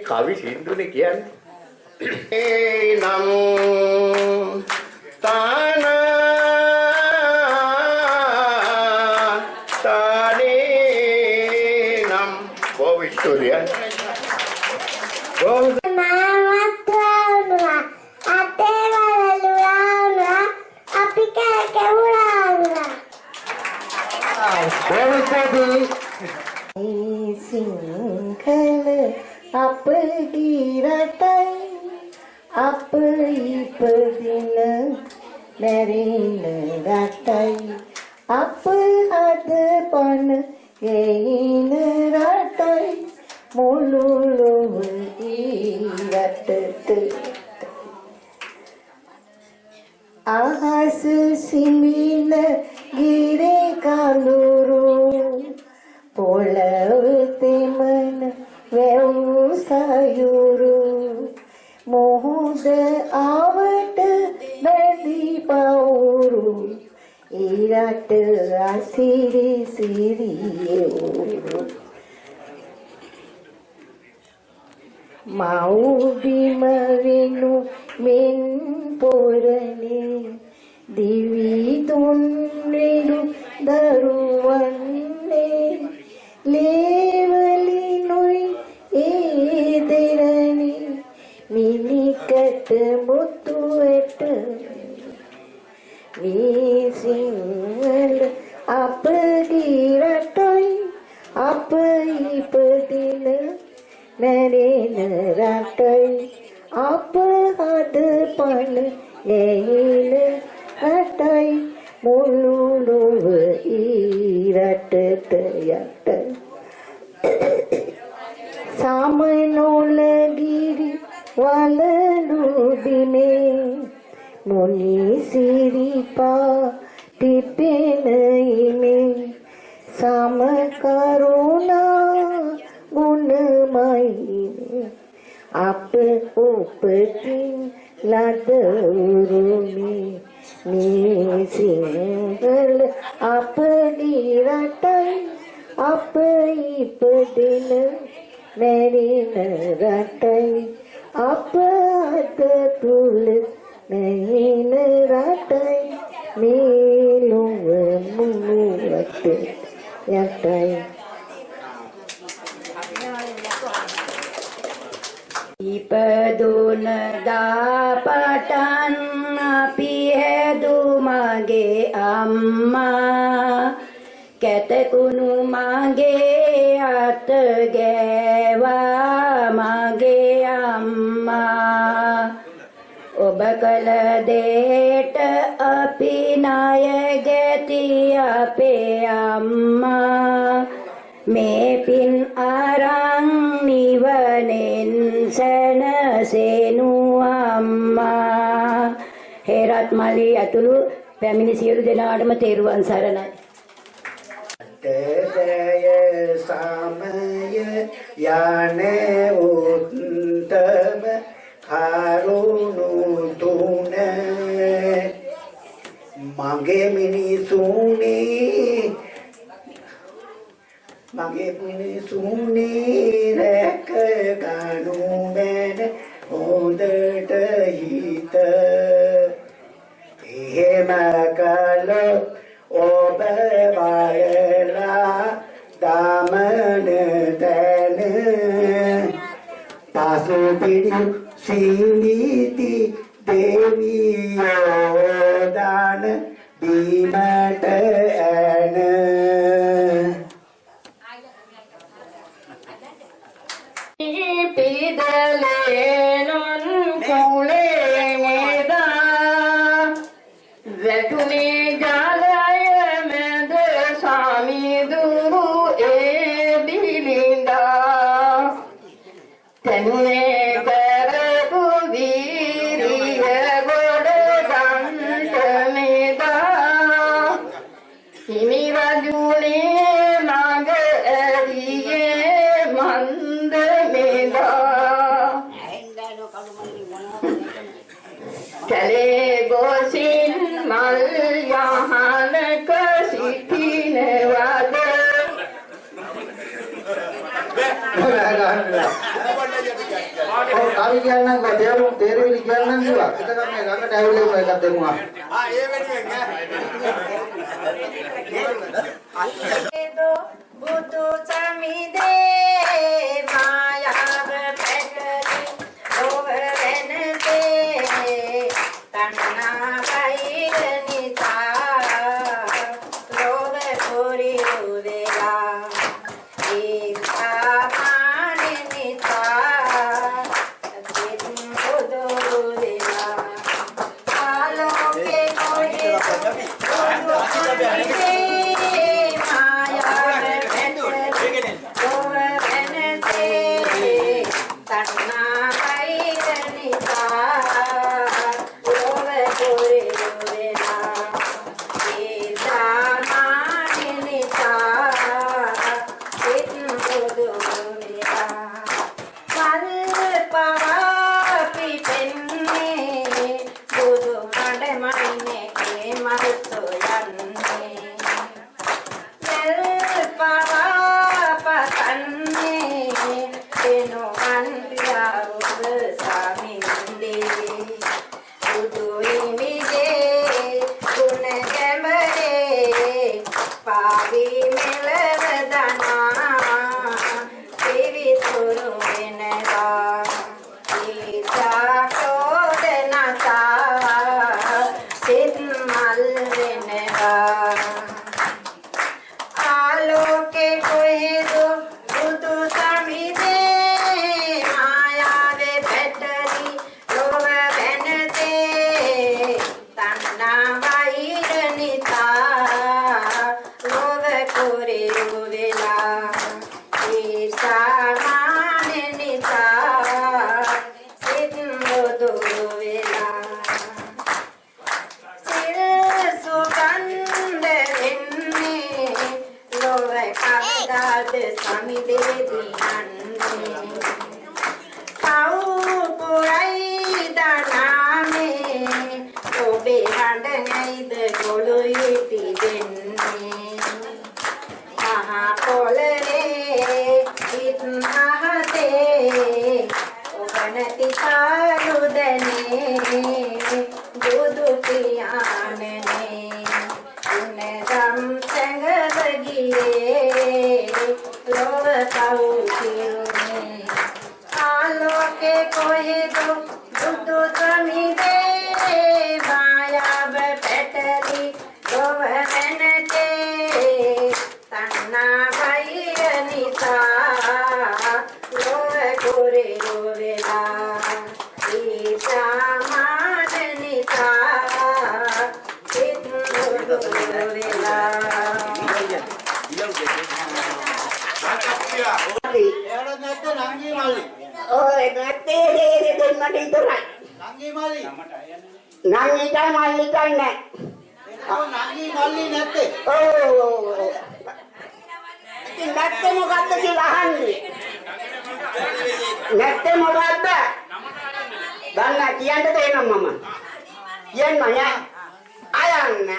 කවි සින්දුනේ කියන්නේ නම් තාන තානේ නම් බොවිස්තුරිය බොහොම සිංහල අපගේ රටයි අප ඉපදින මැරෙන රටයි අප හදපන ගෙයින රටයි මුළු ලොව රටට අහස සිමින ගිරේ කඳුරු පොළව තෙමන වැව් සයුරු මොහොත ආවට බැඳි පවුරු ඊරට අසිරි සිරියෝ මව්බිම වෙනු මෙන් පොරනේ දිවි තුන් වෙනු දරුවන්නේ ලේවලිනුයි ඒ දෙරණි මිනිකට මුතු ඇට මේ සිංහල අපගේ රටයි අප ඉපදින මැරෙන රටයි අප හදපන ගෙයින රටයි මුළු ලොව රටට යට සමනොලගිරි වලලු බිමේ මුනි සිරිපා පිපෙන ඉමේ සමකරුණා ගුණමයි අප උපතින් ලද උරුමි මේ සිංහල අපගේ රටයි අප ඉපදින මැරෙන රටයි අප අත තුල නැහින රටයි මේ ලොව මුළු රට යටයි ඉපදුන දාපටන් අපි හැදුමගේ අම්මා කැතකුණු මගේ අත ගෑවා මගේ අම්මා ඔබ කළ දේට අපි ණය ගැති අපේ අම්මා මේ පින් අරන් නිවනෙන් සැනසෙනු අම්මා හේරත් මලී ඇතුළු පැමිණි සියලු දෙනාටම තෙරුවන් සරණයි තෙදය සමය යන උත්තම කරුණු තුන මගේ මිනිසුනේ රැක ගනු මැන හොඳට හිත එහෙම කළොත් ඔබ වයලා දමන තැන පසු පිඩු සිංගීති දෙවියෝ දාන බීමට ඇන පිදලේනොන් කුලේ මෙදා වැටුනේ ජාලය මැද සාමිදුරු ඒ බිලින්දා තනුනේ කරපු වීරිය ගොඩ ගන්ට මෙදා හිමි රජුනේ මග ඇරියේ මන්ද මෙදා කැලේ ගොසින් මල් යහනක සිටිනවද කවි කියන්නම් තේරුම් තේරෙලි කියන්නම් කිව්වා එතකම මේ ළඟට ඇවිල්ලා එකක් දෙමුවා ඒ වෙනුවෙන් බුදු සමිදේ මායාව පැටලි ලෝව වෙනතේ තණ්හා වෛර නිසා ලෝව පුරියෝ පාවි මෙලවදනා පිවිතුරු වෙනවා ඊතා ක්‍රෝධනතා සිත් මල් වෙනවා ආලෝකේ කොහෙද බුදු සමිදේ මායාවේ පැටලි ලොව වෙනතේ තණ්හා වෛර නිතා ලොව කුරේ වෙලා ඊසා මාන නිතා සිත් මුදු වෙලා සිල් සුගන්ධ වෙන්නේ ලොව කවදාද සමිදේදී යන්නේ කවුරුයි දනාමේ ඔබේ හඬ නැයිද ගොළුයි තිබෙන්නේ මහා පොළවේ හිත් මහතේ ඔබ නැති කාලුදනේ බුදු පියාණනේ උනදම් සංගදගියේ ලොව කවුරුනේ ආලෝකේ කොහෙද බුදු සමිදේ මායාව පැටලි ලොව වෙනතේ තණ්හා වෛර නිසා ලොව කුරේ වෙලා ඊසා මාන නිසා සිත් මුදු වෙලා ඔය නැත්තේ දෙන්නට ඉතරයි. නංගි මල්ලි නංගිටයි මල්ලිටයි නෑ. නංගි මල්ලි නැත්තේ ඔව්. ඉතින් නැත්තේ මොකද්ද කියලා අහන්නේ? නැත්තේ මොකද්ද? දන්න කියන්න දෙන්නම් මම. කියන්න නෑ. අයන්න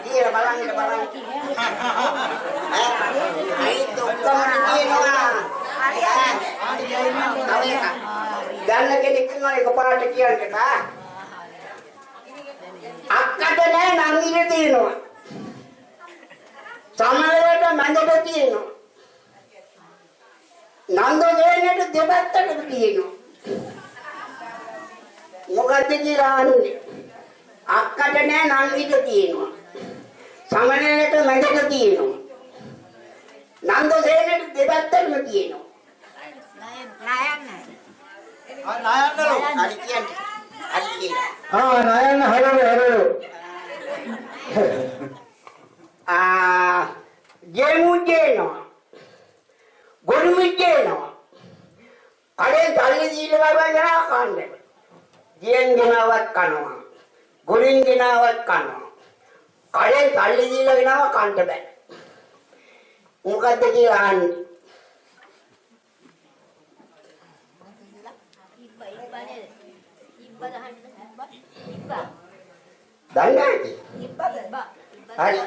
කියලා බලන්න. අයිත් ඔක්කොම කියනවා. දන්න කෙනෙක් ඉන්නවා එකපාරට කියන්න එපා. අක්කට නෑ නංගිට තියෙනවා. සමහරවිට මැදට තියෙනවා. නන්දෝ දෙන්නට දෙපැත්තට තියෙනවා. මොකද්ද කියලා අහන්නේ? අක්කට නෑ නංගිට තියෙනවා. සමහරවිට මැදට තියෙනවා. නන්දෝ දෙන්නට දෙපැත්තටම තියෙනවා. නායන්නලු හරි කියන්නේ. හරි කියලා. නයන්න හරෝ ජෙමුජේනවා. ගොනුමිජේනවා. කඩේ තල්ලි දීලා වගේ කන්නේ. ජෙන් ගෙනාවක් කනවා. ගොරින් ගෙනාවක් කනවා. කඩේ තල්ලි දීලා ගෙනාව කන්න බෑ. මොකද්ද කියලා අහන්නේ? දන්නෑති? හරි.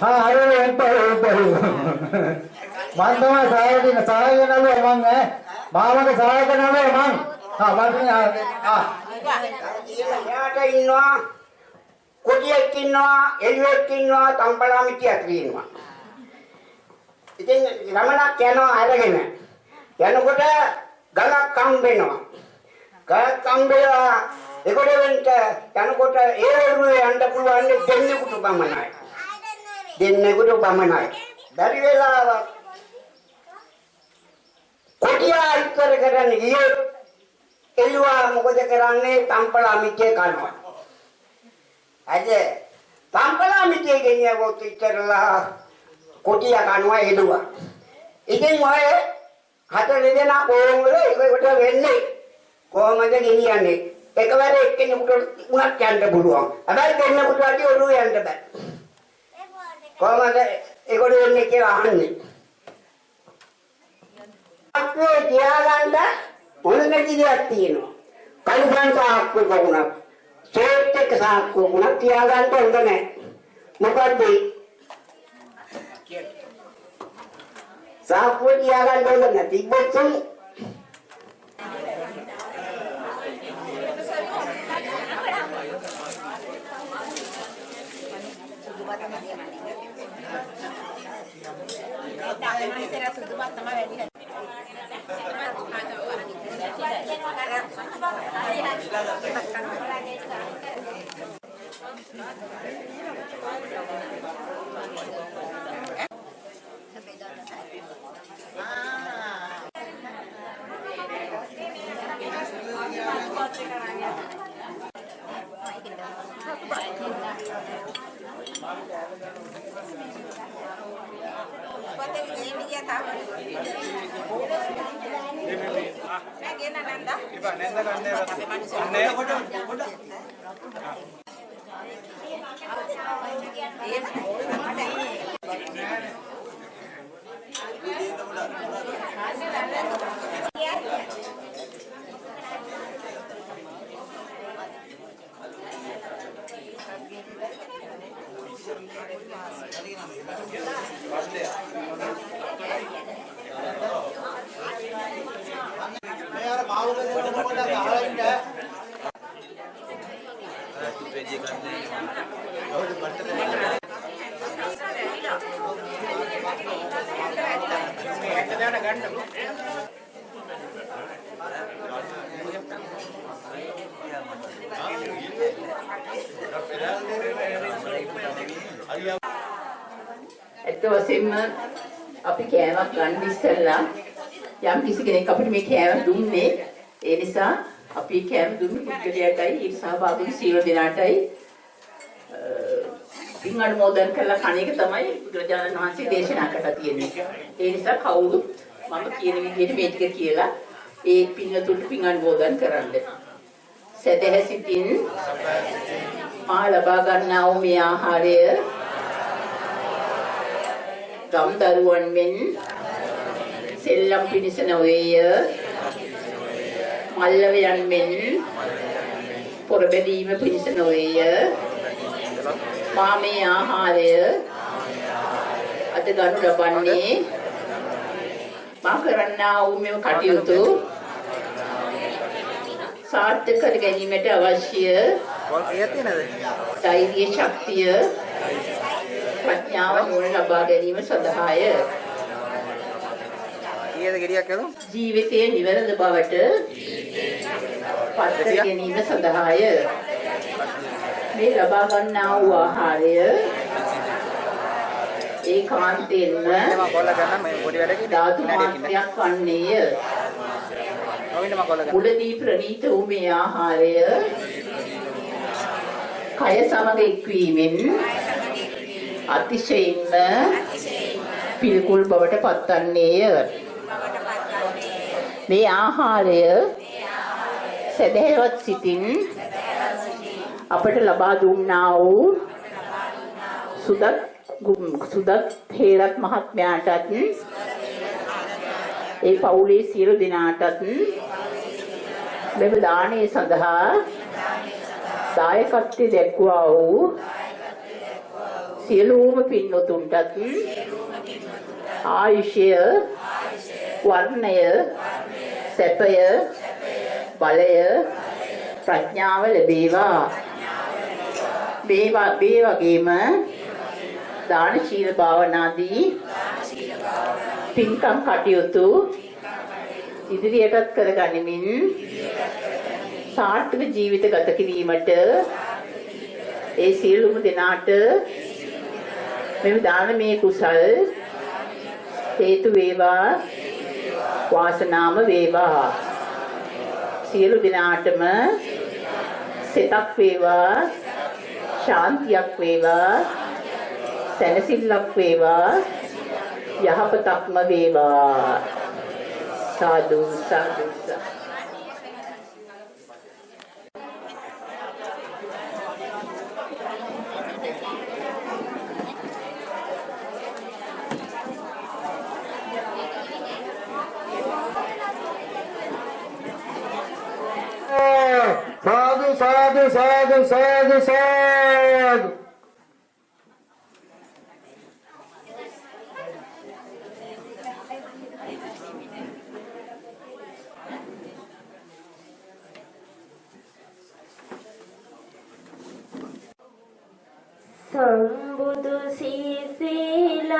හරෝ මන් තමයි සායකන සායකනලු මං මාමගේ සායකනලු මං යාට ඉන්නවා කොටියක් ඉන්නවා එළුවෙක් ඉන්නවා තම්පලාමිටියක් ඉන්නවා. ඉතින් රමණක් යනවා අරගෙන යනකොට ගලක් හම්බෙනවා. ගලක් හම්බෙලා ඒකට වෙන්න යනකොට ඒ ඔරුවේ යන්න පුළුවන් දෙන්නෙකුට බමනයි. දෙන්නෙකුට බමනයි. බැරි වෙලාව කොටියා ඉතර කරන්නේ ගියේ එළුවා මොකද කරන්නේ තම්පලා මිටේ කනවා. අද තම්පලා මිටේ ගෙනියවොත් ඉතරලා කොටියා කනවා එළුවා. ඉතින් ඔය හතර දෙනා කොහොමද ඒකට වෙන්නේ? කොහොමද ගෙනියන්නේ? එකවර එක්කෙනෙකුට උනක් යන්න පුළුවන්. හැබැයි දෙන්නෙකුට වැඩි ඔළුව යන්න බෑ. කොහොමද ඒකට වෙන්නේ කියලා අහන්නේ. අපේ තියාගන්න මොන දෙයක් තියෙනවා. කල්පන් සාක්කු වුණා. සේට් එක සාක්කු වුණා තියාගන්න හොඳ නැහැ. මොකද්ද? සාක්කු තියාගන්න හොඳ නැති බොත්තුන් ඇත්ත වශයෙන්ම අපි කෑමක් ගන්න ඉස්සෙල්ලා යම් කිසි කෙනෙක් අපිට මේ කෑම දුන්නේ ඒ නිසා අපි කෑම දුන්නේ පුද්ගලයාටයි ඒ සහභාගී සියලු දෙනාටයි පින් අනුමෝදන් කරලා කණ එක තමයි බුදුරජාණන් වහන්සේ දේශනා කරලා තියෙන්නේ. ඒ නිසා කවුරුත් මම කියන විදිහට මේ ටික කියලා ඒ පින්තුන්ට පින් අනුමෝදන් කරන්න. සදහැ සිටින් මා ලබා ගන්නා වූ මේ ආහාරය ගම් දරුවන් මෙන් සෙල්ලම් පිණිස නොවේය මල්ලවයන් මෙන් පොරබැදීම පිණිස නොවේය මා මේ ආහාරය අද ගනු ලබන්නේ මා කරන්නා වූ මෙම කටයුතු සාර්ථක කර ගැනීමට අවශ්‍ය ධෛර්ය ශක්තිය ප්‍රඥාව මුල් ලබා ගැනීම සඳහාය ජීවිතයේ නිවැරදි බවට පත් කර ගැනීම සඳහාය මේ ලබා ගන්නා වූ ආහාරය ඒකාන්තයෙන්ම ධාතු මාත්‍රයක් වන්නේය. මුලදී ප්‍රණීත වූ මේ ආහාරය කය සමග එක්වීමෙන් අතිශයින්ම පිළිකුල් බවට පත්වන්නේය. මේ ආහාරය සදහැවත් සිතින් අපට ලබා දුන්නා වූ සුදත් හේරත් මහත්මයාටත් ඒ පවුලේ සියලු දෙනාටත් මෙම දානය සඳහා දායකත්වයේ දැක්වුවා වූ සියලුම පින්වතුන්ටත් ආයුෂය වර්ණය සැපය බලය ප්‍රඥාව ලැබේවා. මේ වගේම දාන ශීල භාවනාදී පින්කම් කටයුතු ඉදිරියටත් කරගනිමින් සාර්ථක ජීවිත ගත කිරීමට ඒ සියලුම දෙනාට මෙම දානමය කුසල් හේතු වේවා වාසනාම වේවා. සියලු දෙනාටම සිතක් වේවා ශාන්තියක් වේවා සැනසෙල්ලක් වේවා යහපතක්ම වේවා. සාදු සාදු साधु साधु साधु साधु Sambu මුදු සීසීලයි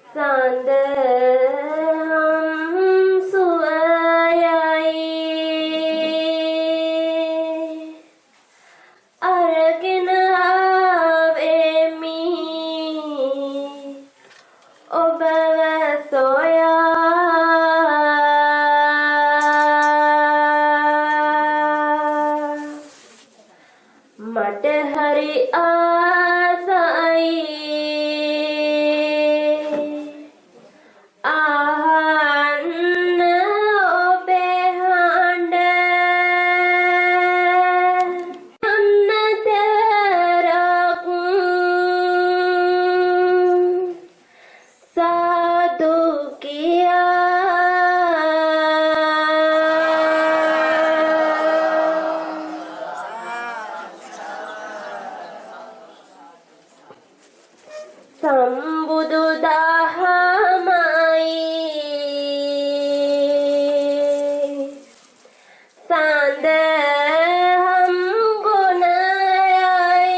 සඳ සුවයයි අරගෙන ආවෙමි ඔබව සොයා මට හරි ආසයි අහන්න ඔබේ හඬ අන්න තෙරක් සාදු සම්බුදු දහමයි සඳහම් ගුණයයි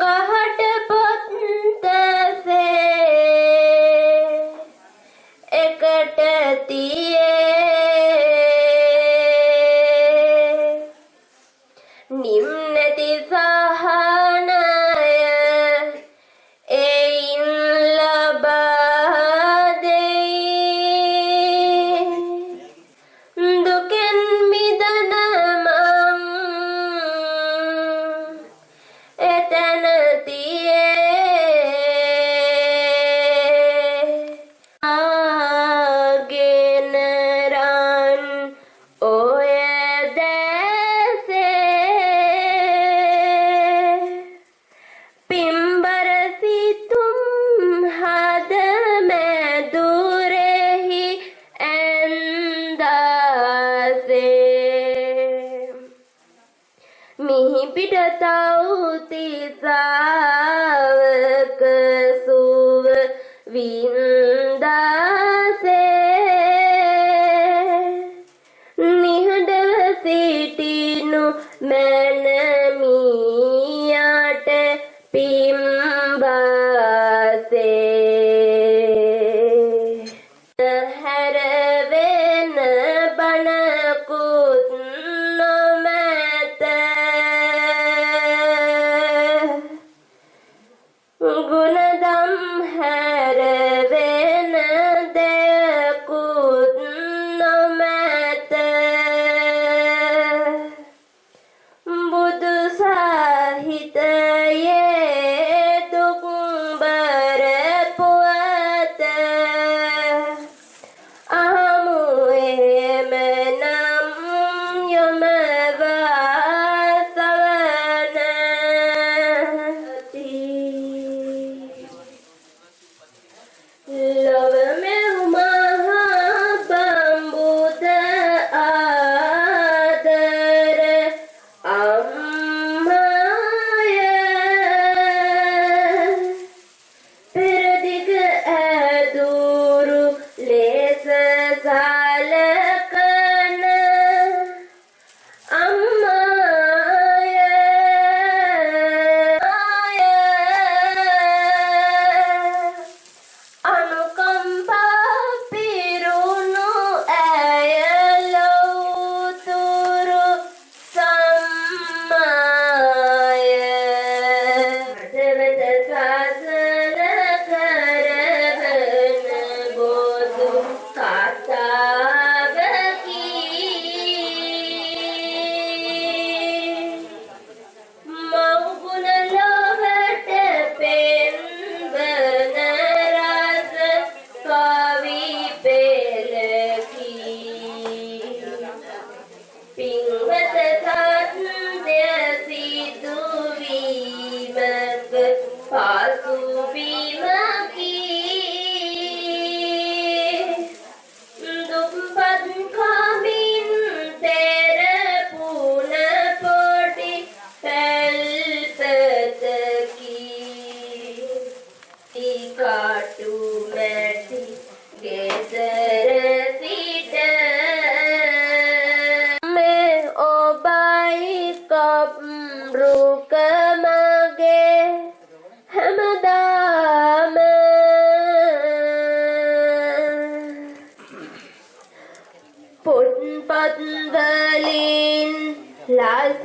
ගහට පොත්තසේ එකට තියේ නිම්නති සහනය එයින් ලබා දෙයි දුකෙන් මිදන මං එතන තියේ ආගෙන රන් ඔය පිම්බර සිතුම් හද මැදුරෙහි ඇන්දාසේ මිහි පිට තවුතිසාවක සුව වින්දාසේ නිහඬව සිටිනු මැනමියට පිම්බාසේ හැරවෙන බණකුත් නොමැත ගුණදම් හැරවෙන දෙයකුත් නොමැත rukamage hamadama put pat valin las